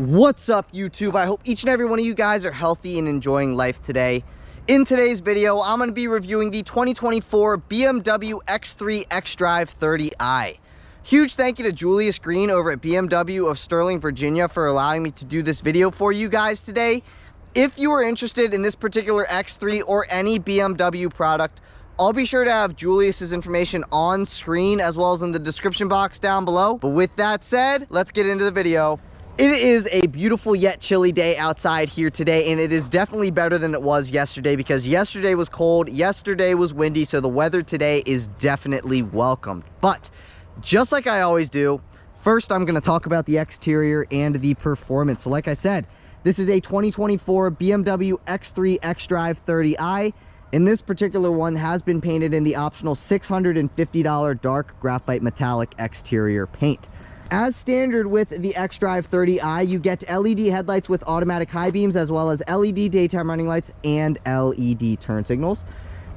What's up, YouTube? I hope each and every one of you guys are healthy and enjoying life today. In today's video, I'm going to be reviewing the 2024 BMW X3 xDrive30i. Huge thank you to Julius Green over at BMW of Sterling, Virginia for allowing me to do this video for you guys today. If you are interested in this particular X3 or any BMW product, I'll be sure to have Julius's information on screen as well as in the description box down below. But with that said, let's get into the video. It is a beautiful yet chilly day outside here today, and it is definitely better than it was yesterday because yesterday was cold, yesterday was windy, so the weather today is definitely welcomed. But just like I always do, first I'm going to talk about the exterior and the performance. So like I said, this is a 2024 BMW X3 xDrive30i, and this particular one has been painted in the optional $650 dark graphite metallic exterior paint. As standard with the xDrive30i, you get LED headlights with automatic high beams as well as LED daytime running lights and LED turn signals.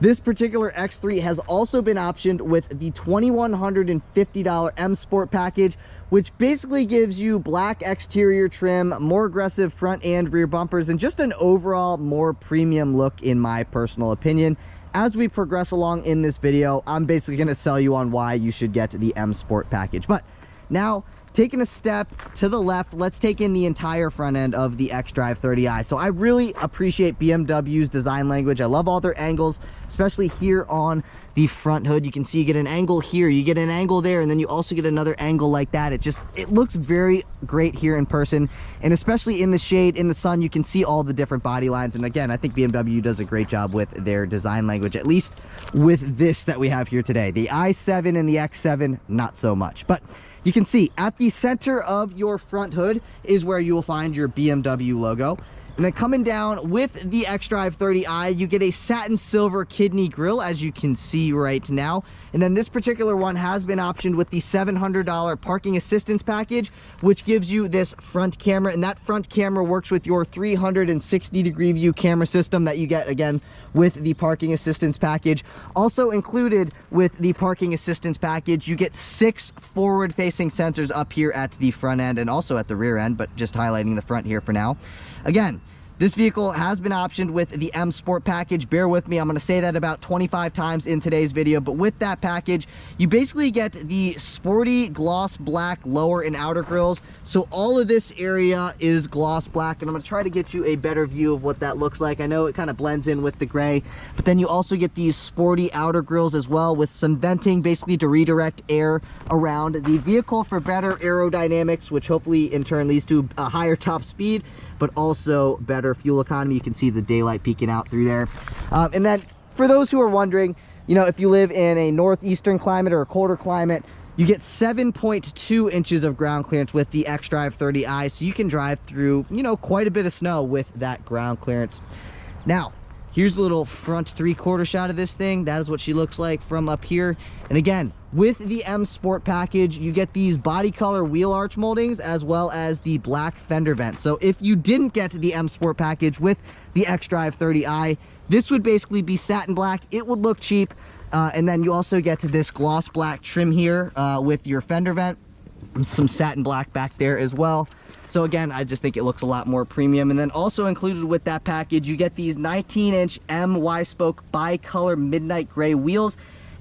This particular X3 has also been optioned with the $2,150 M Sport package, which basically gives you black exterior trim, more aggressive front and rear bumpers, and just an overall more premium look in my personal opinion. As we progress along in this video, I'm basically going to sell you on why you should get the M Sport package. But now, taking a step to the left, let's take in the entire front end of the xDrive30i. So I really appreciate BMW's design language. I love all their angles, especially here on the front hood. You can see you get an angle here, you get an angle there, and then you also get another angle like that. It looks very great here in person, and especially in the shade, in the sun, you can see all the different body lines. And again, I think BMW does a great job with their design language, at least with this that we have here today. The i7 and the X7, not so much. But you can see at the center of your front hood is where you will find your BMW logo. And then coming down with the xDrive30i, you get a satin silver kidney grille, as you can see right now. And then this particular one has been optioned with the $700 parking assistance package, which gives you this front camera. And that front camera works with your 360-degree view camera system that you get, again, with the parking assistance package. Also included with the parking assistance package, you get 6 forward-facing sensors up here at the front end and also at the rear end, but just highlighting the front here for now. Again, this vehicle has been optioned with the M Sport package. Bear with me, I'm going to say that about 25 times in today's video, but with that package, you basically get the sporty gloss black lower and outer grills. So all of this area is gloss black, and I'm going to try to get you a better view of what that looks like. I know it kind of blends in with the gray, but then you also get these sporty outer grills as well with some venting, basically to redirect air around the vehicle for better aerodynamics, which hopefully in turn leads to a higher top speed, but also better fuel economy. You can see the daylight peeking out through there. And then for those who are wondering, you know, if you live in a northeastern climate or a colder climate, you get 7.2 inches of ground clearance with the xDrive30i, so you can drive through, you know, quite a bit of snow with that ground clearance. Now, here's a little front three-quarter shot of this thing. That is what she looks like from up here. And again, with the M Sport package, you get these body color wheel arch moldings as well as the black fender vent. So if you didn't get the M Sport package with the xDrive30i, this would basically be satin black. It would look cheap. And then you also get to this gloss black trim here with your fender vent. Some satin black back there as well. So again, I just think it looks a lot more premium. And then also included with that package, you get these 19-inch M Y-spoke bi-color midnight gray wheels.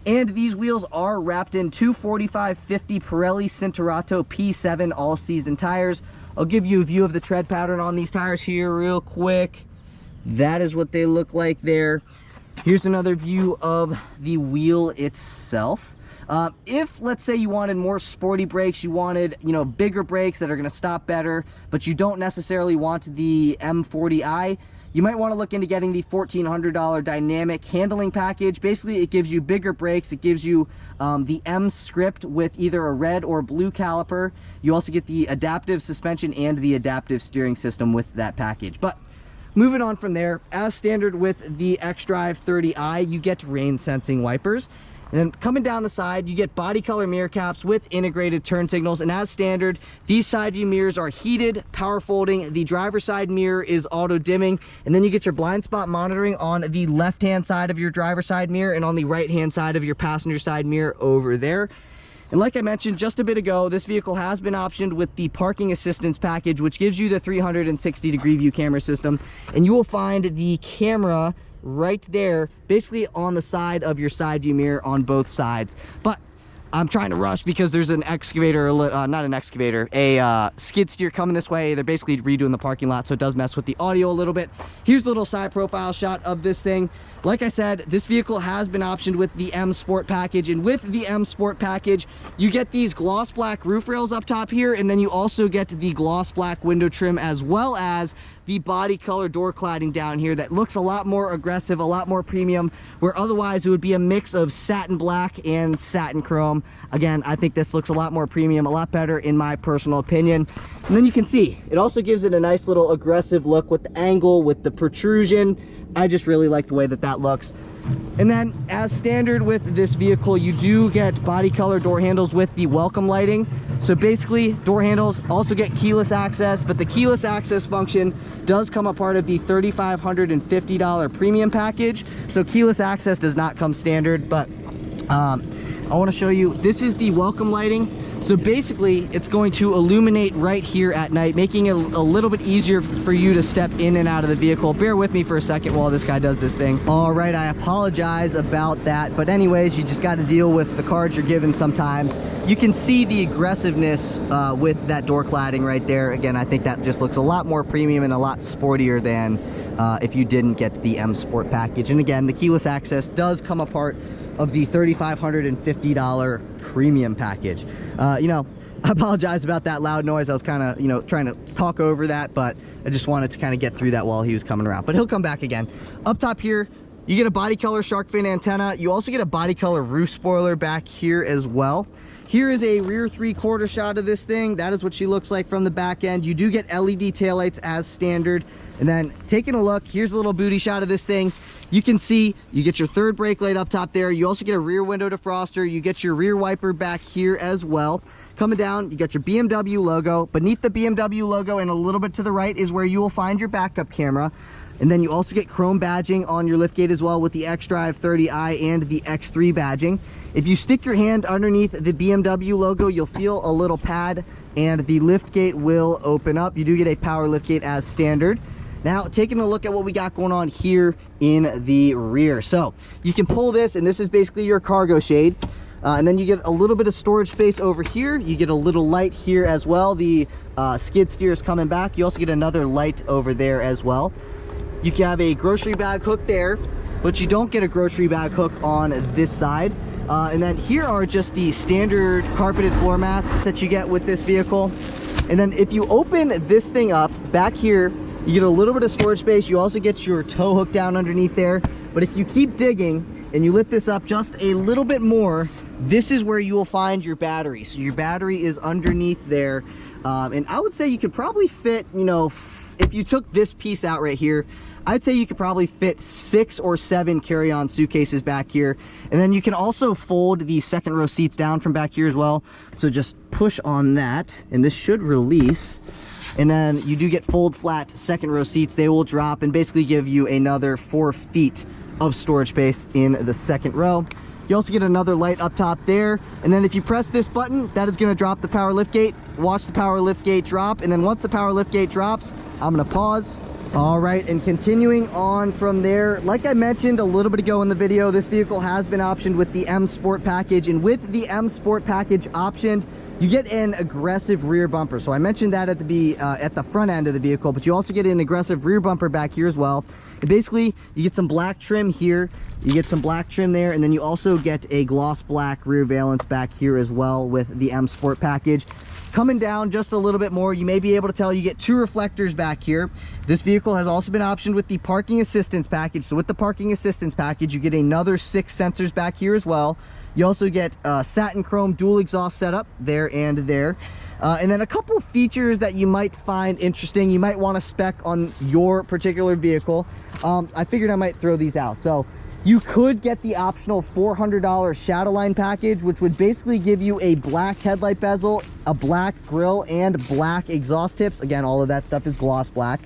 And these wheels are wrapped in 245/50 Pirelli Cinturato P7 all-season tires. I'll give you a view of the tread pattern on these tires here real quick. That is what they look like there. Here's another view of the wheel itself. If, let's say, you wanted more sporty brakes, you wanted, you know, bigger brakes that are going to stop better, but you don't necessarily want the M40i, you might want to look into getting the $1,400 dynamic handling package. Basically, it gives you bigger brakes. It gives you the M script with either a red or blue caliper. You also get the adaptive suspension and the adaptive steering system with that package. But moving on from there, as standard with the xDrive30i, you get rain sensing wipers. And then coming down the side, you get body color mirror caps with integrated turn signals. And as standard, these side view mirrors are heated, power folding. The driver's side mirror is auto dimming. And then you get your blind spot monitoring on the left-hand side of your driver's side mirror and on the right-hand side of your passenger side mirror over there. And like I mentioned just a bit ago, this vehicle has been optioned with the parking assistance package, which gives you the 360-degree view camera system. And you will find the camera right there, basically on the side of your side view mirror on both sides. But I'm trying to rush because there's an excavator, not an excavator, a skid steer coming this way. They're basically redoing the parking lot, so it does mess with the audio a little bit. Here's a little side profile shot of this thing. Like I said, this vehicle has been optioned with the M Sport package, and with the M Sport package, you get these gloss black roof rails up top here, and then you also get the gloss black window trim, as well as the body color door cladding down here that looks a lot more aggressive, a lot more premium, where otherwise it would be a mix of satin black and satin chrome. Again, I think this looks a lot more premium, a lot better in my personal opinion. And then you can see, it also gives it a nice little aggressive look with the angle, with the protrusion. I just really like the way that that looks. And then, as standard with this vehicle, you do get body color door handles with the welcome lighting. So basically, door handles also get keyless access, but the keyless access function does come a part of the $3,550 premium package. So keyless access does not come standard, but I want to show you, this is the welcome lighting. So basically, it's going to illuminate right here at night, making it a little bit easier for you to step in and out of the vehicle. Bear with me for a second while this guy does this thing. All right, I apologize about that. But anyways, you just got to deal with the cards you're given sometimes. You can see the aggressiveness with that door cladding right there. Again, I think that just looks a lot more premium and a lot sportier than if you didn't get the M Sport package. And again, the keyless access does come a part of the $3,550 premium package. You know, I apologize about that loud noise. I was kind of, you know, trying to talk over that, but I just wanted to kind of get through that while he was coming around. But he'll come back again. Up top here, you get a body color shark fin antenna. You also get a body color roof spoiler back here as well. Here is a rear 3/4 shot of this thing. That is what she looks like from the back end. You do get LED taillights as standard. And then taking a look, here's a little booty shot of this thing. You can see you get your third brake light up top there. You also get a rear window defroster. You get your rear wiper back here as well. Coming down, you got your BMW logo. Beneath the BMW logo and a little bit to the right is where you will find your backup camera. And then you also get chrome badging on your liftgate as well with the xDrive30i and the X3 badging. If you stick your hand underneath the BMW logo, you'll feel a little pad and the liftgate will open up. You do get a power liftgate as standard. Now, taking a look at what we got going on here in the rear. So you can pull this, and this is basically your cargo shade. And then you get a little bit of storage space over here. You get a little light here as well. The skid steer is coming back. You also get another light over there as well. You can have a grocery bag hook there, but you don't get a grocery bag hook on this side. And then here are just the standard carpeted floor mats that you get with this vehicle. And then if you open this thing up, back here, you get a little bit of storage space. You also get your tow hook down underneath there. But if you keep digging and you lift this up just a little bit more, this is where you will find your battery. So your battery is underneath there. And I would say you could probably fit, you know, if you took this piece out right here, I'd say you could probably fit 6 or 7 carry-on suitcases back here. And then you can also fold the second row seats down from back here as well. So just push on that and this should release. And then you do get fold flat second row seats. They will drop and basically give you another 4 feet of storage space in the second row. You also get another light up top there. And then if you press this button, that is gonna drop the power liftgate. Watch the power liftgate drop. And then once the power liftgate drops, I'm gonna pause. All right, and continuing on from there, like I mentioned a little bit ago in the video, this vehicle has been optioned with the M Sport package. And with the M Sport package optioned, you get an aggressive rear bumper. So I mentioned that at the front end of the vehicle, but you also get an aggressive rear bumper back here as well. And basically, you get some black trim here, you get some black trim there, and then you also get a gloss black rear valance back here as well with the M Sport package. Coming down just a little bit more, you may be able to tell you get 2 reflectors back here. This vehicle has also been optioned with the parking assistance package. So with the parking assistance package, you get another 6 sensors back here as well. You also get satin chrome dual exhaust setup there and there. And then a couple of features that you might find interesting, you might want to spec on your particular vehicle. I figured I might throw these out. So you could get the optional $400 Shadowline package, which would basically give you a black headlight bezel, a black grille, and black exhaust tips. Again, all of that stuff is gloss black.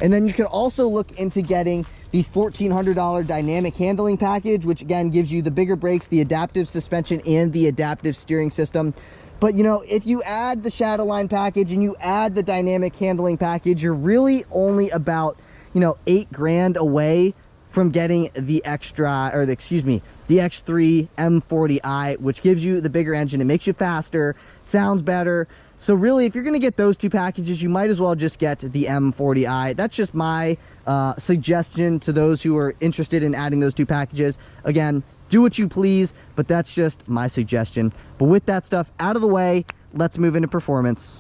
And then you can also look into getting the $1,400 dynamic handling package, which again gives you the bigger brakes, the adaptive suspension, and the adaptive steering system. But you know, if you add the Shadowline package and you add the dynamic handling package, you're really only about, you know, $8 grand away from getting the the X3 M40i, which gives you the bigger engine. It makes you faster, sounds better. So really, if you're going to get those two packages, you might as well just get the M40i. That's just my suggestion to those who are interested in adding those two packages. Again, do what you please, but that's just my suggestion. But with that stuff out of the way, let's move into performance.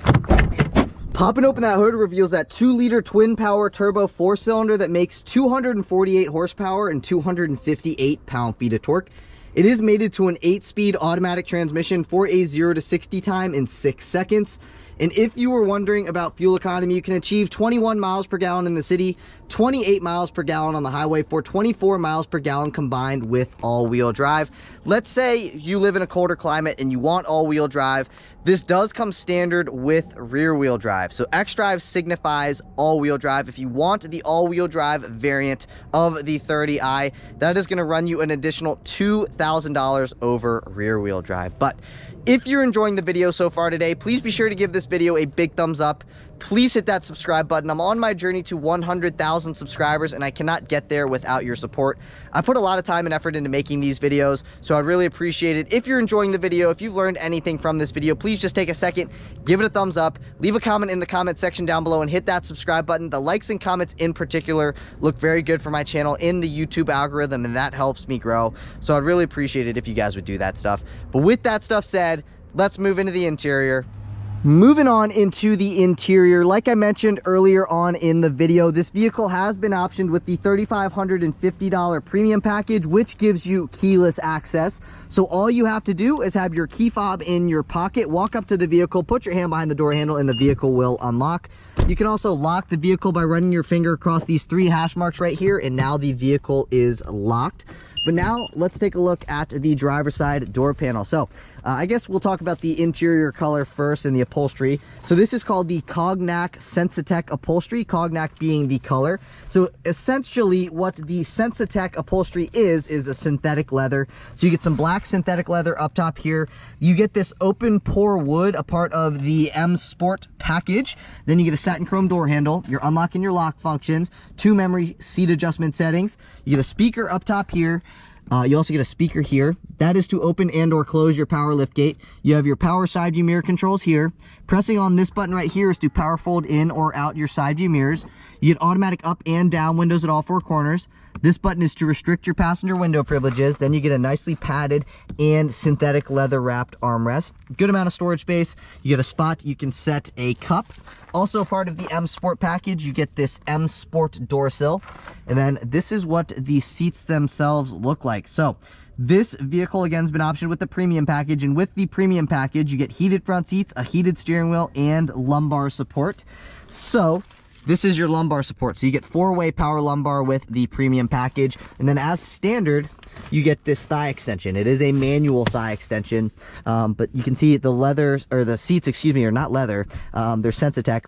Popping open that hood reveals that 2-liter twin power turbo 4-cylinder that makes 248 horsepower and 258 pound-feet of torque. It is mated to an 8-speed automatic transmission for a 0 to 60 time in 6 seconds. And if you were wondering about fuel economy, you can achieve 21 miles per gallon in the city, 28 miles per gallon on the highway for 24 miles per gallon combined with all-wheel drive. Let's say you live in a colder climate and you want all-wheel drive. This does come standard with rear-wheel drive. So xDrive signifies all-wheel drive. If you want the all-wheel drive variant of the 30i, that is going to run you an additional $2,000 over rear-wheel drive. But if you're enjoying the video so far today, please be sure to give this video a big thumbs up. Please hit that subscribe button. I'm on my journey to 100,000 subscribers, and I cannot get there without your support. I put a lot of time and effort into making these videos, so I'd really appreciate it. If you're enjoying the video, if you've learned anything from this video, please just take a second, give it a thumbs up, leave a comment in the comment section down below, and hit that subscribe button. The likes and comments in particular look very good for my channel in the YouTube algorithm, and that helps me grow. So I'd really appreciate it if you guys would do that stuff. But with that stuff said, let's move into the interior. Moving on into the interior, like I mentioned earlier on in the video, this vehicle has been optioned with the $3,550 premium package, which gives you keyless access. So all you have to do is have your key fob in your pocket, walk up to the vehicle, put your hand behind the door handle, and the vehicle will unlock. You can also lock the vehicle by running your finger across these 3 hash marks right here, and now the vehicle is locked. But now let's take a look at the driver's side door panel. So I guess we'll talk about the interior color first and the upholstery. So this is called the Cognac Sensitech upholstery, Cognac being the color. So essentially what the Sensitech upholstery is a synthetic leather. So you get some black synthetic leather up top here. You get this open pore wood, a part of the M Sport package. Then you get a satin chrome door handle. You're unlocking your lock functions, 2 memory seat adjustment settings. You get a speaker up top here. You also get a speaker here. That is to open and or close your power lift gate. You have your power side view mirror controls here. Pressing on this button right here is to power fold in or out your side view mirrors. You get automatic up and down windows at all 4 corners. This button is to restrict your passenger window privileges. Then you get a nicely padded and synthetic leather wrapped armrest. Good amount of storage space. You get a spot you can set a cup. Also part of the M Sport package, you get this M Sport door sill. And then this is what the seats themselves look like. So this vehicle again has been optioned with the premium package, and with the premium package you get heated front seats, a heated steering wheel, and lumbar support. So this is your lumbar support. So you get 4-way power lumbar with the premium package. And then as standard, you get this thigh extension. It is a manual thigh extension, but you can see the leather, or the seats, excuse me, are not leather. They're Sensitech,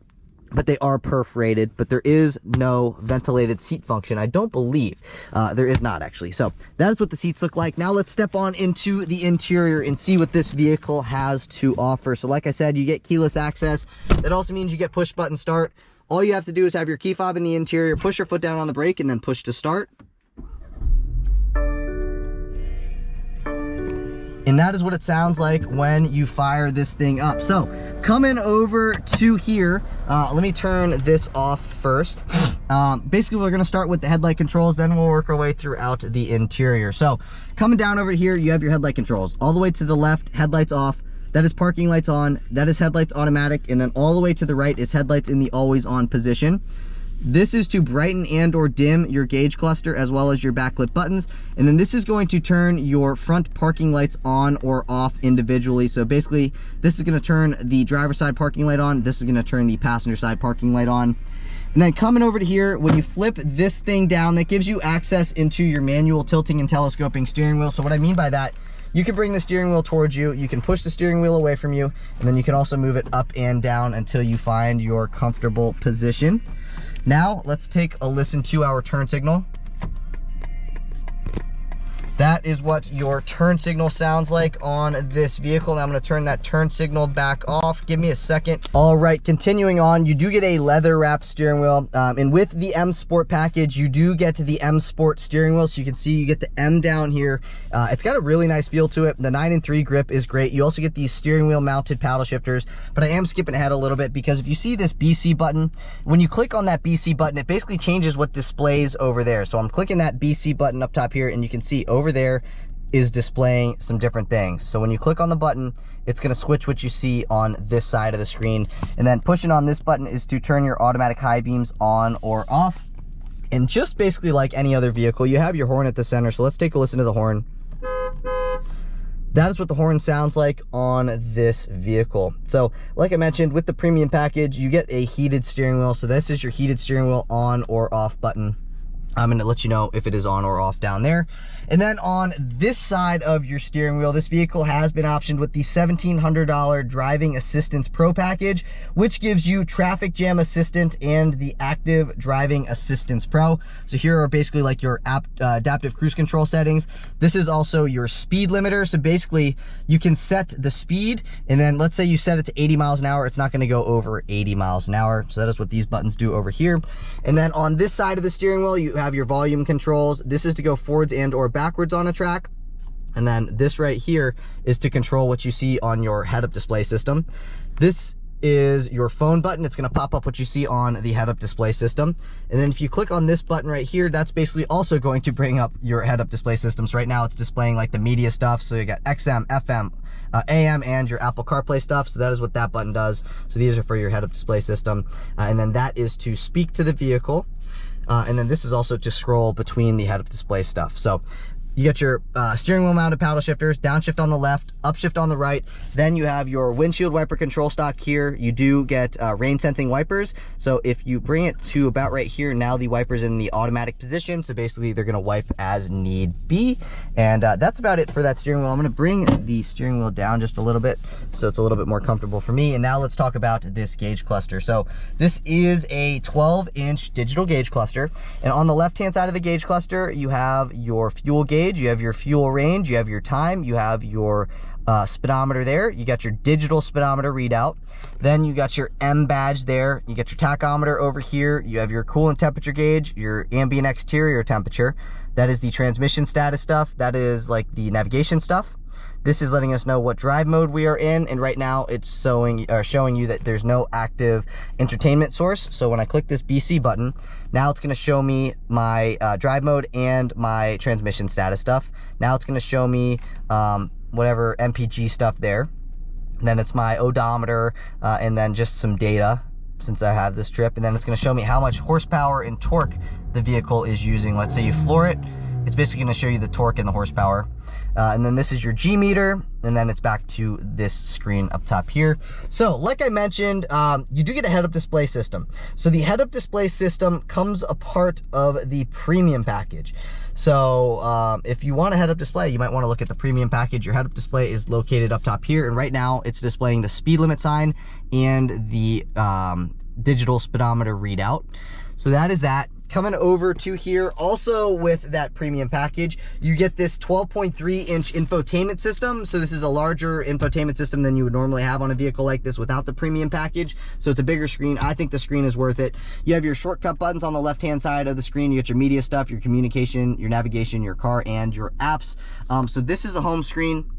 but they are perforated, but there is no ventilated seat function. I don't believe there is not, actually. So that is what the seats look like. Now let's step on into the interior and see what this vehicle has to offer. So like I said, you get keyless access. That also means you get push button start. All you have to do is have your key fob in the interior, push your foot down on the brake, and then push to start. And that is what it sounds like when you fire this thing up. So coming over to here, let me turn this off first. Basically we're gonna start with the headlight controls, then we'll work our way throughout the interior. So coming down over here, you have your headlight controls. All the way to the left, headlights off. That is parking lights on. That is headlights automatic. And then all the way to the right is headlights in the always on position. This is to brighten and or dim your gauge cluster as well as your backlit buttons. And then this is going to turn your front parking lights on or off individually. So basically this is going to turn the driver's side parking light on. This is going to turn the passenger side parking light on. And then coming over to here, when you flip this thing down, that gives you access into your manual tilting and telescoping steering wheel. So what I mean by that, you can bring the steering wheel towards you, you can push the steering wheel away from you, and then you can also move it up and down until you find your comfortable position. Now let's take a listen to our turn signal. That is what your turn signal sounds like on this vehicle. Now I'm going to turn that turn signal back off. Give me a second. All right, continuing on, you do get a leather wrapped steering wheel. And with the M Sport package, you do get the M Sport steering wheel. So you can see you get the M down here. It's got a really nice feel to it. The 9-3 grip is great. You also get these steering wheel mounted paddle shifters, but I am skipping ahead a little bit because if you see this BC button, when you click on that BC button, it basically changes what displays over there. So I'm clicking that BC button up top here, and you can see over there is displaying some different things. So when you click on the button, it's going to switch what you see on this side of the screen. And then pushing on this button is to turn your automatic high beams on or off. And just basically like any other vehicle, you have your horn at the center. So let's take a listen to the horn. That is what the horn sounds like on this vehicle. So like I mentioned, with the premium package, you get a heated steering wheel. So this is your heated steering wheel on or off button. I'm going to let you know if it is on or off down there. And then on this side of your steering wheel, this vehicle has been optioned with the $1,700 Driving Assistance Pro package, which gives you Traffic Jam Assistant and the Active Driving Assistance Pro. So here are basically like your adaptive cruise control settings. This is also your speed limiter. So basically you can set the speed, and then let's say you set it to 80 miles an hour. It's not going to go over 80 miles an hour. So that is what these buttons do over here. And then on this side of the steering wheel, you have your volume controls. This is to go forwards and or backwards on a track. And then this right here is to control what you see on your head-up display system. This is your phone button. It's going to pop up what you see on the head-up display system. And then if you click on this button right here, that's basically also going to bring up your head-up display systems. Right now it's displaying like the media stuff. So you got XM, FM, AM, and your Apple CarPlay stuff. So that is what that button does. So these are for your head-up display system. And then that is to speak to the vehicle. And then this is also to scroll between the head-up display stuff. So you get your steering wheel mounted paddle shifters, downshift on the left, upshift on the right. Then you have your windshield wiper control stock here. You do get rain sensing wipers. So if you bring it to about right here, now the wiper's in the automatic position. So basically they're gonna wipe as need be. And that's about it for that steering wheel. I'm gonna bring the steering wheel down just a little bit so it's a little bit more comfortable for me. And now let's talk about this gauge cluster. So this is a 12-inch digital gauge cluster. And on the left-hand side of the gauge cluster, you have your fuel gauge, you have your fuel range, you have your time, you have your speedometer there, you got your digital speedometer readout, then you got your M badge there, you got your tachometer over here, you have your coolant temperature gauge, your ambient exterior temperature. That is the transmission status stuff. That is like the navigation stuff. This is letting us know what drive mode we are in, and right now it's showing you that there's no active entertainment source. So when I click this BC button, now it's going to show me my drive mode and my transmission status stuff. Now it's going to show me whatever MPG stuff there. And then it's my odometer and then just some data since I have this trip. And then it's going to show me how much horsepower and torque the vehicle is using. Let's say you floor it, it's basically going to show you the torque and the horsepower. And then this is your G meter, and then it's back to this screen up top here. So like I mentioned, you do get a head-up display system. So the head-up display system comes a part of the premium package. So if you want a head-up display, you might want to look at the premium package. Your head-up display is located up top here, and right now it's displaying the speed limit sign and the digital speedometer readout. So that is that. Coming over to here, also with that premium package, you get this 12.3-inch infotainment system. So this is a larger infotainment system than you would normally have on a vehicle like this without the premium package. So it's a bigger screen. I think the screen is worth it. You have your shortcut buttons on the left-hand side of the screen. You get your media stuff, your communication, your navigation, your car, and your apps. So this is the home screen.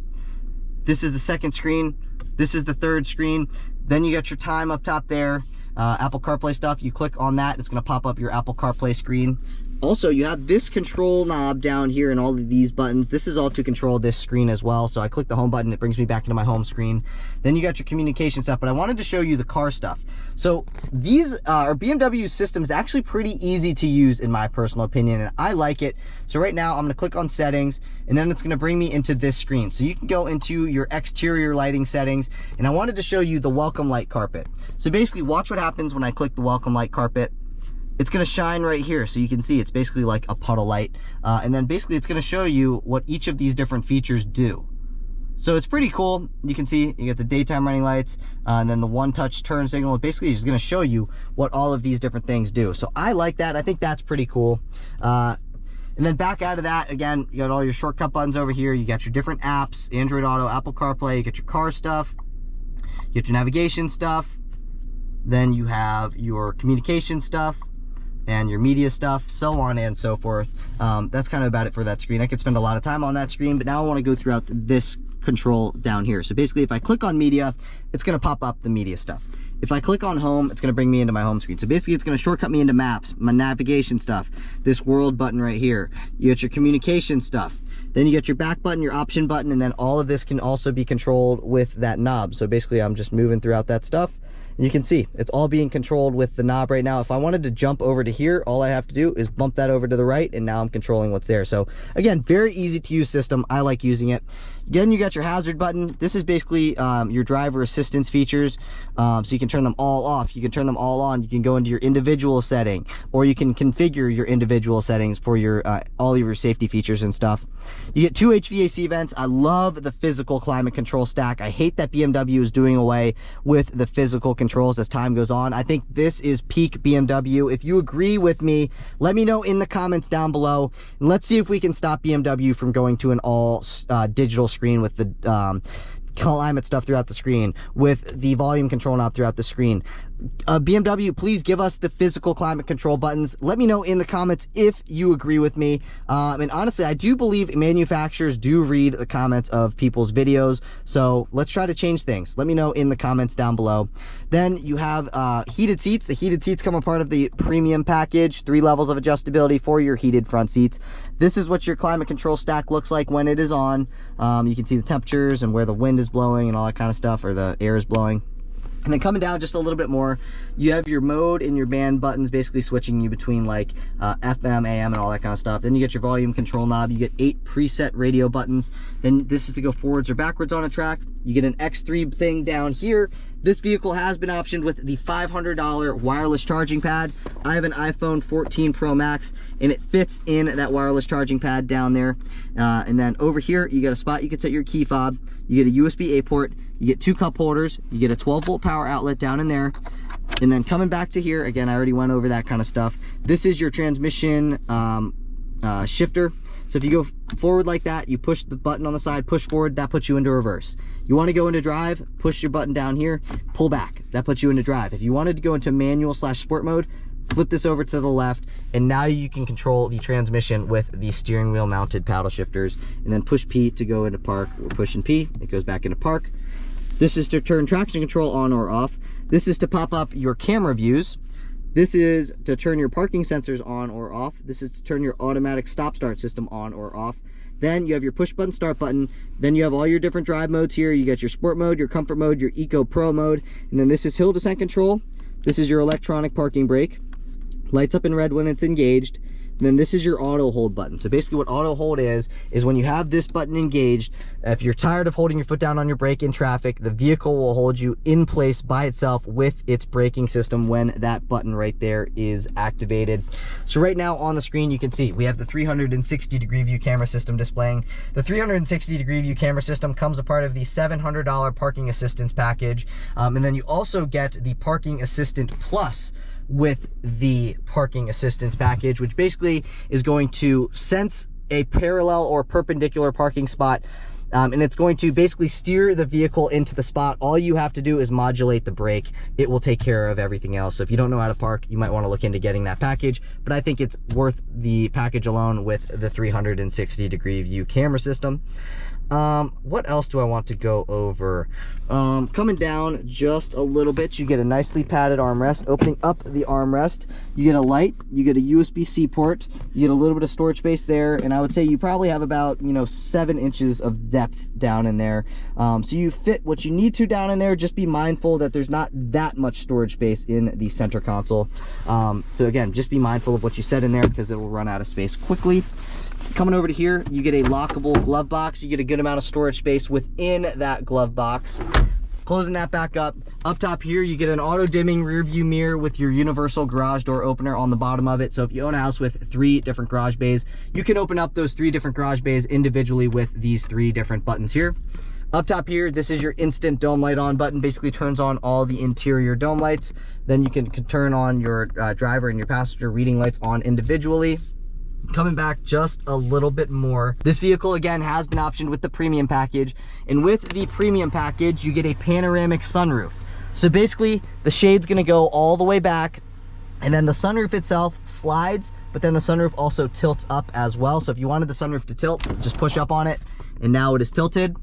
This is the second screen. This is the third screen. Then you got your time up top there. Apple CarPlay stuff, you click on that, it's going to pop up your Apple CarPlay screen. Also, you have this control knob down here and all of these buttons. This is all to control this screen as well. So I click the home button, it brings me back into my home screen. Then you got your communication stuff, but I wanted to show you the car stuff. So these are BMW systems, actually pretty easy to use in my personal opinion, and I like it. So right now I'm going to click on settings, and then it's going to bring me into this screen. So you can go into your exterior lighting settings, and I wanted to show you the welcome light carpet. So basically watch what happens when I click the welcome light carpet. It's going to shine right here, so you can see it's basically like a puddle light. And then basically it's going to show you what each of these different features do. So it's pretty cool. You can see you get the daytime running lights, and then the one-touch turn signal. Basically, it's going to show you what all of these different things do. So I like that. I think that's pretty cool. And then back out of that, again, you got all your shortcut buttons over here. You got your different apps, Android Auto, Apple CarPlay. You got your car stuff. You get your navigation stuff. Then you have your communication stuff and your media stuff, so on and so forth. That's kind of about it for that screen. I could spend a lot of time on that screen, but now I want to go throughout this control down here. So basically, if I click on media, it's going to pop up the media stuff. If I click on home, it's going to bring me into my home screen. So basically, it's going to shortcut me into maps, my navigation stuff, this world button right here. You get your communication stuff. Then you get your back button, your option button, and then all of this can also be controlled with that knob. So basically, I'm just moving throughout that stuff. You can see it's all being controlled with the knob right now. If I wanted to jump over to here, all I have to do is bump that over to the right, and now I'm controlling what's there. So again, very easy to use system. I like using it. Again, you got your hazard button. This is basically your driver assistance features. So you can turn them all off. You can turn them all on. You can go into your individual setting, or you can configure your individual settings for your all of your safety features and stuff. You get 2 HVAC vents. I love the physical climate control stack. I hate that BMW is doing away with the physical controls as time goes on. I think this is peak BMW. If you agree with me, let me know in the comments down below, and let's see if we can stop BMW from going to an all digital screen with the climate stuff throughout the screen, with the volume control knob throughout the screen. BMW, please give us the physical climate control buttons. Let me know in the comments if you agree with me. And honestly, I do believe manufacturers do read the comments of people's videos, so let's try to change things. Let me know in the comments down below. Then you have heated seats. The heated seats come a part of the premium package, 3 levels of adjustability for your heated front seats. This is what your climate control stack looks like when it is on. You can see the temperatures and where the wind is blowing and all that kind of stuff, or the air is blowing. And then coming down just a little bit more, you have your mode and your band buttons, basically switching you between like FM, AM, and all that kind of stuff. Then you get your volume control knob. You get 8 preset radio buttons. Then this is to go forwards or backwards on a track. You get an X3 thing down here. This vehicle has been optioned with the $500 wireless charging pad. I have an iPhone 14 Pro Max, and it fits in that wireless charging pad down there. And then over here, you got a spot you can set your key fob. You get a USB-A port. You get 2 cup holders. You get a 12-volt power outlet down in there. And then coming back to here, again, I already went over that kind of stuff. This is your transmission shifter. So if you go forward like that, you push the button on the side, push forward, that puts you into reverse. You want to go into drive, push your button down here, pull back, that puts you into drive. If you wanted to go into manual/sport mode, flip this over to the left, and now you can control the transmission with the steering wheel mounted paddle shifters. And then push P to go into park, or pushing P, it goes back into park. This is to turn traction control on or off. This is to pop up your camera views. This is to turn your parking sensors on or off. This is to turn your automatic stop-start system on or off. Then you have your push button start button. Then you have all your different drive modes here. You get your sport mode, your comfort mode, your eco pro mode. And then this is hill descent control. This is your electronic parking brake. Lights up in red when it's engaged. And then this is your auto hold button. So basically what auto hold is when you have this button engaged, if you're tired of holding your foot down on your brake in traffic, the vehicle will hold you in place by itself with its braking system when that button right there is activated. So right now on the screen, you can see we have the 360-degree view camera system displaying. The 360-degree view camera system comes a part of the $700 parking assistance package. And then you also get the Parking Assistant Plus with the parking assistance package, which basically is going to sense a parallel or perpendicular parking spot, and it's going to basically steer the vehicle into the spot. All you have to do is modulate the brake. It will take care of everything else. So if you don't know how to park, you might want to look into getting that package, but I think it's worth the package alone with the 360-degree view camera system. What else do I want to go over? Coming down just a little bit, you get a nicely padded armrest. Opening up the armrest, you get a light, you get a USB-C port, you get a little bit of storage space there, and I would say you probably have about 7 inches of depth down in there. So you fit what you need to down in there. Just be mindful that there's not that much storage space in the center console. So again, just be mindful of what you set in there, because it will run out of space quickly. Coming over to here, you get a lockable glove box. You get a good amount of storage space within that glove box. Closing that back up. Up top here, you get an auto dimming rear view mirror with your universal garage door opener on the bottom of it. So if you own a house with 3 different garage bays, you can open up those 3 different garage bays individually with these 3 different buttons here. Up top here, this is your instant dome light on button. Basically turns on all the interior dome lights. Then you can turn on your driver and your passenger reading lights on individually. Coming back just a little bit more, this vehicle again has been optioned with the premium package, and with the premium package you get a panoramic sunroof. So basically the shade's going to go all the way back, and then the sunroof itself slides, but then the sunroof also tilts up as well. So if you wanted the sunroof to tilt, just push up on it and now it is tilted.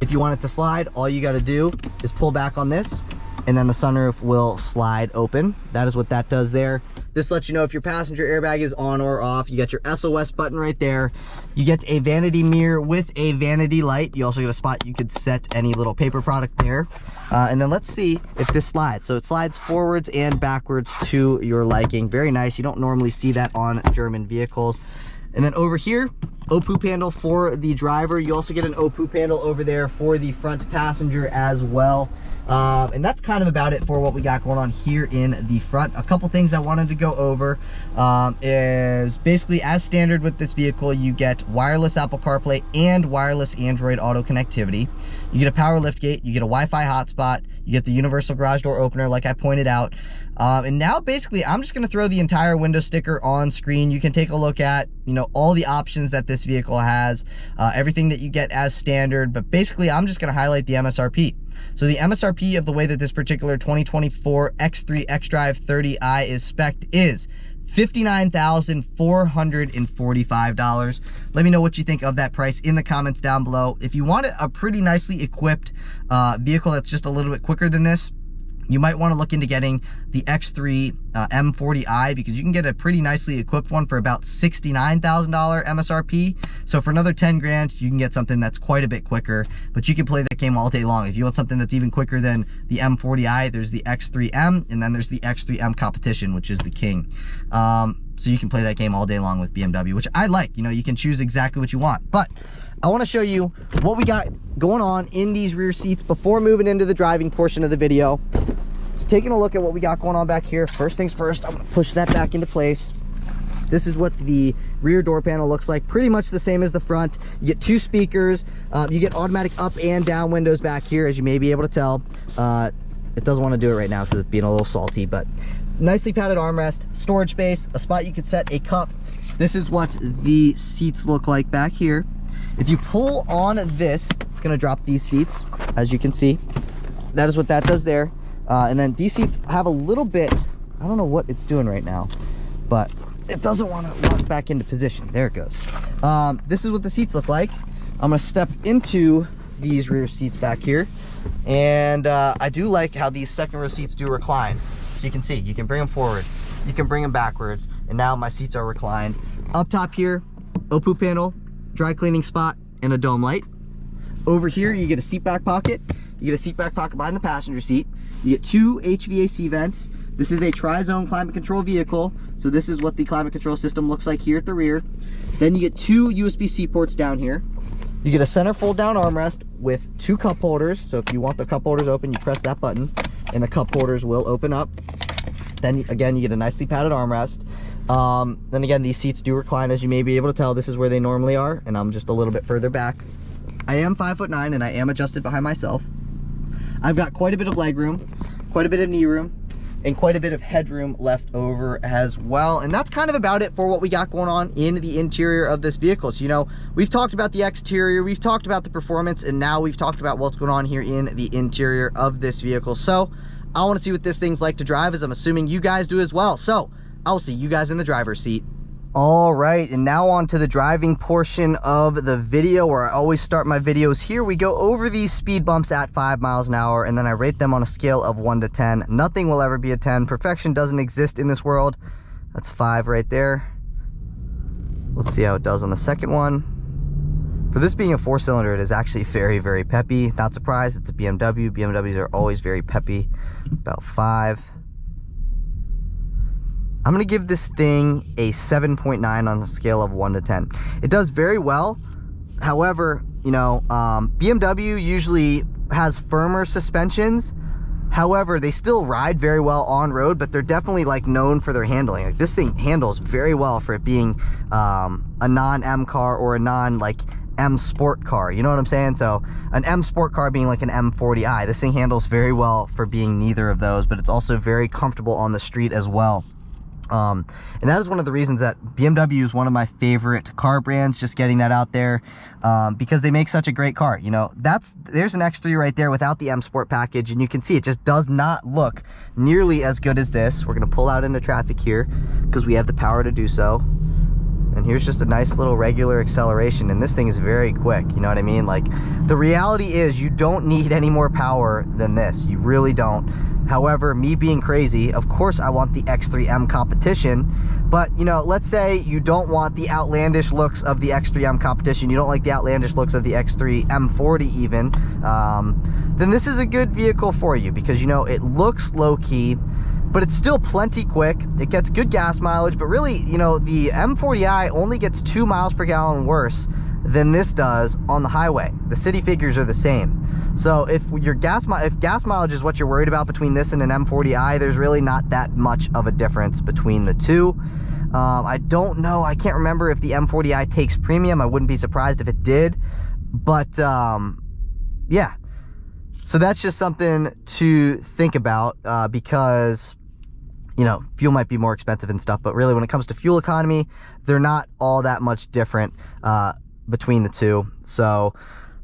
If you want it to slide, all you got to do is pull back on this and then the sunroof will slide open. That is what that does there. This lets you know if your passenger airbag is on or off. You get your SOS button right there. You get a vanity mirror with a vanity light. You also get a spot you could set any little paper product there. And then let's see if this slides. So it slides forwards and backwards to your liking. Very nice. You don't normally see that on German vehicles. And then over here, OPU panel for the driver. You also get an OPU panel over there for the front passenger as well. And that's kind of about it for what we got going on here in the front. A couple things I wanted to go over is basically, as standard with this vehicle, you get wireless Apple CarPlay and wireless Android Auto connectivity. You get a power liftgate, you get a Wi-Fi hotspot, you get the universal garage door opener like I pointed out. And now basically I'm just gonna throw the entire window sticker on screen. You can take a look at, you know, all the options that this vehicle has, everything that you get as standard, but basically I'm just gonna highlight the MSRP. So the MSRP of the way that this particular 2024 X3 xDrive30i is spec'd is $59,445. Let me know what you think of that price in the comments down below. If you want a pretty nicely equipped vehicle that's just a little bit quicker than this, you might want to look into getting the X3 M40i, because you can get a pretty nicely equipped one for about $69,000 MSRP. So for another 10 grand, you can get something that's quite a bit quicker, but you can play that game all day long. If you want something that's even quicker than the M40i, there's the X3M, and then there's the X3M Competition, which is the king. So you can play that game all day long with BMW, which I like. You know, you can choose exactly what you want. But I want to show you what we got going on in these rear seats before moving into the driving portion of the video. So taking a look at what we got going on back here, first things first, I'm going to push that back into place. This is what the rear door panel looks like, pretty much the same as the front. You get two speakers, you get automatic up and down windows back here, as you may be able to tell. It doesn't want to do it right now because it's being a little salty, but nicely padded armrest, storage space, a spot you could set a cup. This is what the seats look like back here. If you pull on this, it's going to drop these seats, as you can see. That is what that does there. And then these seats have a little bit, I don't know what it's doing right now, but it doesn't want to lock back into position. There it goes. This is what the seats look like. I'm going to step into these rear seats back here. And I do like how these second row seats do recline. So you can see, you can bring them forward, you can bring them backwards, and now my seats are reclined. Up top here, OPU panel, dry cleaning spot, and a dome light. Over here, you get a seat back pocket. You get a seat back pocket behind the passenger seat. You get two HVAC vents. This is a tri-zone climate control vehicle, so this is what the climate control system looks like here at the rear. Then you get two USB-C ports down here. You get a center fold-down armrest with two cup holders. So if you want the cup holders open, you press that button, and the cup holders will open up. Then again, you get a nicely padded armrest. Then again, these seats do recline, as you may be able to tell. This is where they normally are, and I'm just a little bit further back. I am 5'9", and I am adjusted behind myself. I've got quite a bit of leg room, quite a bit of knee room, and quite a bit of headroom left over as well. And that's kind of about it for what we got going on in the interior of this vehicle. So, you know, we've talked about the exterior, we've talked about the performance, and now we've talked about what's going on here in the interior of this vehicle. So I want to see what this thing's like to drive, as I'm assuming you guys do as well. So I'll see you guys in the driver's seat. All right, and now on to the driving portion of the video, where I always start my videos here. We go over these speed bumps at 5 miles an hour, and then I rate them on a scale of 1 to 10. Nothing will ever be a 10. Perfection doesn't exist in this world. That's 5 right there. Let's see how it does on the second one. For this being a 4-cylinder, it is actually very, very peppy. Not surprised, it's a BMW. BMWs are always very peppy. About 5. I'm going to give this thing a 7.9 on a scale of 1 to 10. It does very well. However, you know, BMW usually has firmer suspensions. However, they still ride very well on road, but they're definitely like known for their handling. Like this thing handles very well for it being a non-M car or a non like M sport car, you know what I'm saying? So an M sport car being like an M40i, this thing handles very well for being neither of those, but it's also very comfortable on the street as well. And that is one of the reasons that BMW is one of my favorite car brands, just getting that out there, because they make such a great car. You know, there's an X3 right there without the M Sport package, and you can see it just does not look nearly as good as this. We're going to pull out into traffic here because we have the power to do so. And here's just a nice little regular acceleration, and this thing is very quick, you know what I mean? Like, the reality is you don't need any more power than this. You really don't. However, me being crazy, of course I want the X3M competition, but, you know, let's say you don't want the outlandish looks of the X3M competition, you don't like the outlandish looks of the X3 M40 even, then this is a good vehicle for you, because, you know, it looks low-key, but it's still plenty quick. It gets good gas mileage, but really, you know, the M40i only gets 2 miles per gallon worse than this does on the highway. The city figures are the same. So if gas mileage is what you're worried about between this and an M40i, there's really not that much of a difference between the two. I don't know, I can't remember if the M40i takes premium. I wouldn't be surprised if it did, but yeah. So that's just something to think about, because, you know, fuel might be more expensive and stuff, but really when it comes to fuel economy, they're not all that much different between the two. So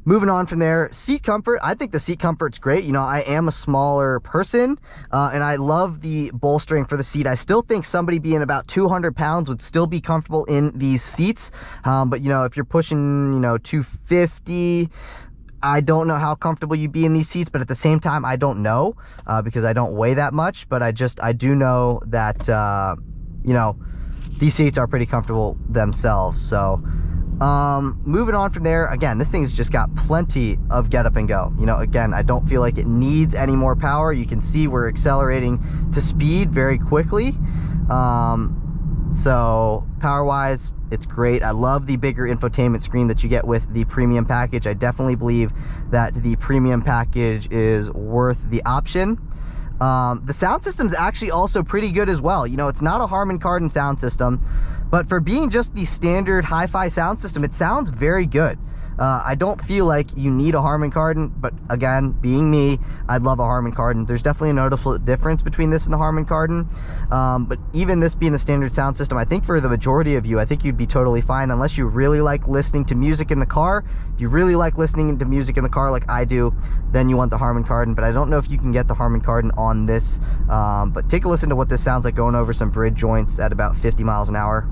moving on from there, seat comfort. I think the seat comfort's great. You know, I am a smaller person, and I love the bolstering for the seat. I still think somebody being about 200 pounds would still be comfortable in these seats. But, you know, if you're pushing, you know, 250, I don't know how comfortable you'd be in these seats, but at the same time, I don't know, because I don't weigh that much, but I do know that, you know, these seats are pretty comfortable themselves. So, moving on from there, again, this thing's just got plenty of get up and go. You know, again, I don't feel like it needs any more power. You can see we're accelerating to speed very quickly. So power wise, it's great. I love the bigger infotainment screen that you get with the premium package. I definitely believe that the premium package is worth the option. The sound system's actually also pretty good as well. You know, it's not a Harman Kardon sound system, but for being just the standard hi-fi sound system, it sounds very good. I don't feel like you need a Harman Kardon, but again, being me, I'd love a Harman Kardon. There's definitely a noticeable difference between this and the Harman Kardon, but even this being the standard sound system, I think for the majority of you, I think you'd be totally fine, unless you really like listening to music in the car. If you really like listening to music in the car like I do, then you want the Harman Kardon, but I don't know if you can get the Harman Kardon on this. But take a listen to what this sounds like going over some bridge joints at about 50 miles an hour.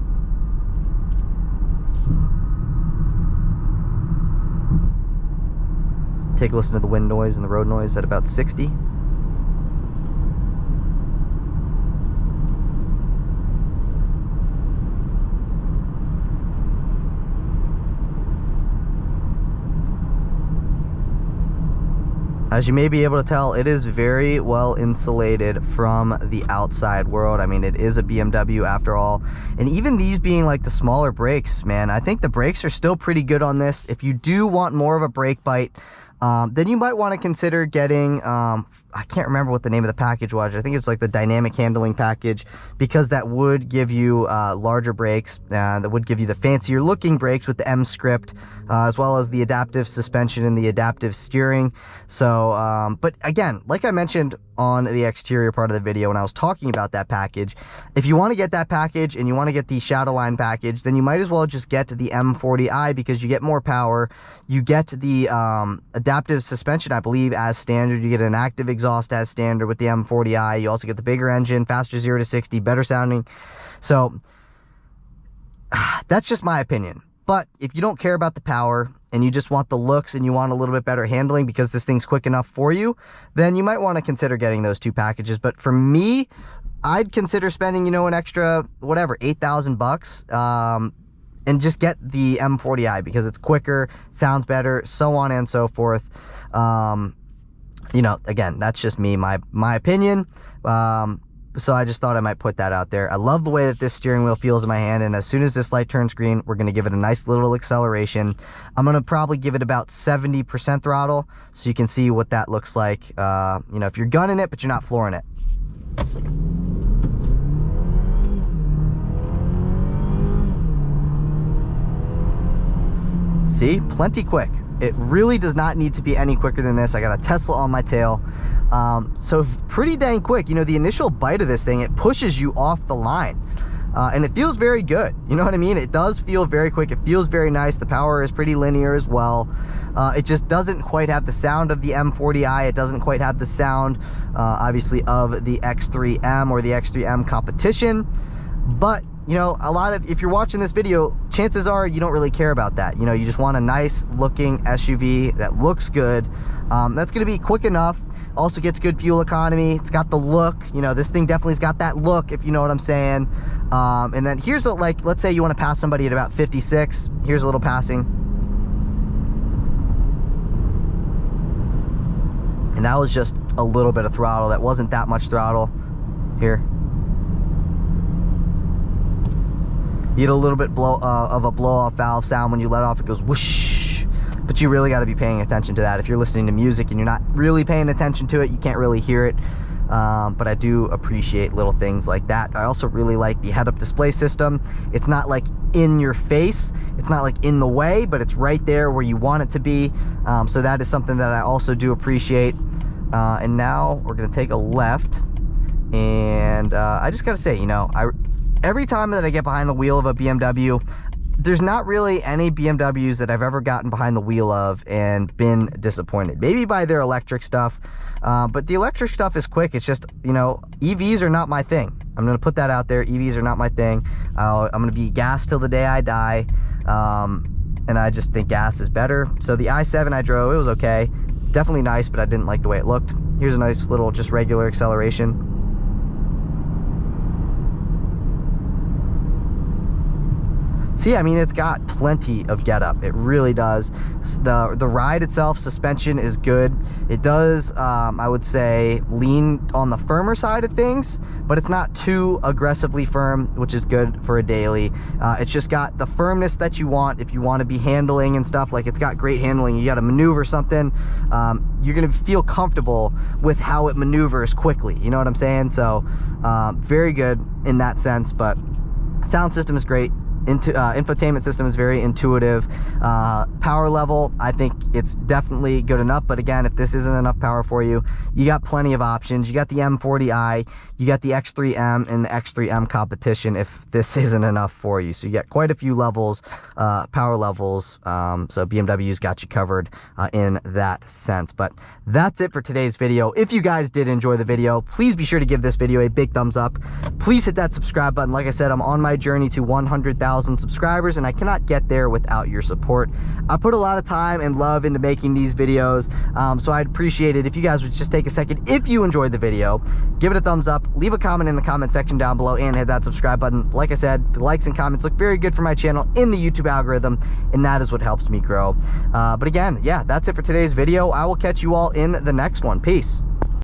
Take a listen to the wind noise and the road noise at about 60. As you may be able to tell, it is very well insulated from the outside world. I mean, it is a BMW after all. And even these being like the smaller brakes, man, I think the brakes are still pretty good on this. If you do want more of a brake bite, then you might want to consider getting, I can't remember what the name of the package was. I think it's like the dynamic handling package, because that would give you larger brakes, that would give you the fancier looking brakes with the M script, as well as the adaptive suspension and the adaptive steering. So, but again, like I mentioned on the exterior part of the video when I was talking about that package, if you want to get that package and you want to get the Shadowline package, then you might as well just get the M40i, because you get more power, you get the adaptive suspension, I believe, as standard, you get an active exhaust as standard with the M40i, you also get the bigger engine, faster 0 to 60, better sounding. So that's just my opinion. But if you don't care about the power and you just want the looks and you want a little bit better handling because this thing's quick enough for you, then you might want to consider getting those two packages. But for me, I'd consider spending, you know, an extra, whatever, $8,000, and just get the M40i because it's quicker, sounds better, so on and so forth. You know, again, that's just me, my opinion. So I just thought I might put that out there. I love the way that this steering wheel feels in my hand, and as soon as this light turns green, we're gonna give it a nice little acceleration. I'm gonna probably give it about 70% throttle, so you can see what that looks like, you know, if you're gunning it, but you're not flooring it. See, plenty quick. It really does not need to be any quicker than this. I got a Tesla on my tail. So pretty dang quick. You know, the initial bite of this thing, it pushes you off the line. And it feels very good. You know what I mean? It does feel very quick. It feels very nice. The power is pretty linear as well. It just doesn't quite have the sound of the M40i. It doesn't quite have the sound, obviously, of the X3M or the X3M competition. But, you know, if you're watching this video, chances are you don't really care about that. You know, you just want a nice looking SUV that looks good. That's going to be quick enough. Also gets good fuel economy. It's got the look. You know, this thing definitely's got that look, if you know what I'm saying. And then here's a, like, let's say you want to pass somebody at about 56. Here's a little passing. And that was just a little bit of throttle. That wasn't that much throttle. Here. You get a little bit of a blow-off valve sound when you let off. It goes whoosh. But you really got to be paying attention to that. If you're listening to music and you're not really paying attention to it, you can't really hear it. But I do appreciate little things like that. I also really like the head-up display system. It's not like in your face. It's not like in the way, but it's right there where you want it to be. So that is something that I also do appreciate. And now we're going to take a left. And I just got to say, you know, every time that I get behind the wheel of a BMW, there's not really any BMWs that I've ever gotten behind the wheel of and been disappointed. Maybe by their electric stuff, but the electric stuff is quick. It's just, you know, EVs are not my thing. I'm going to put that out there. EVs are not my thing. I'm going to be gas till the day I die, and I just think gas is better. So the i7 I drove, it was okay. Definitely nice, but I didn't like the way it looked. Here's a nice little just regular acceleration. See, I mean, it's got plenty of get up. It really does. The ride itself, suspension is good. It does, I would say, lean on the firmer side of things, but it's not too aggressively firm, which is good for a daily. It's just got the firmness that you want if you want to be handling and stuff. Like, it's got great handling. You got to maneuver something, you're going to feel comfortable with how it maneuvers quickly. You know what I'm saying? So, very good in that sense, but sound system is great. Infotainment system is very intuitive. Power level, I think it's definitely good enough, but again, if this isn't enough power for you, you got plenty of options. You got the M40i, you got the X3M and the X3M competition if this isn't enough for you. So you got quite a few levels, power levels, so BMW's got you covered in that sense. But that's it for today's video. If you guys did enjoy the video, please be sure to give this video a big thumbs up. Please hit that subscribe button. Like I said, I'm on my journey to 100,000 subscribers, and I cannot get there without your support. I put a lot of time and love into making these videos, so I'd appreciate it if you guys would just take a second. If you enjoyed the video, give it a thumbs up, leave a comment in the comment section down below, and hit that subscribe button. Like I said, the likes and comments look very good for my channel in the YouTube algorithm, and that is what helps me grow. But again, yeah, that's it for today's video. I will catch you all in the next one. Peace.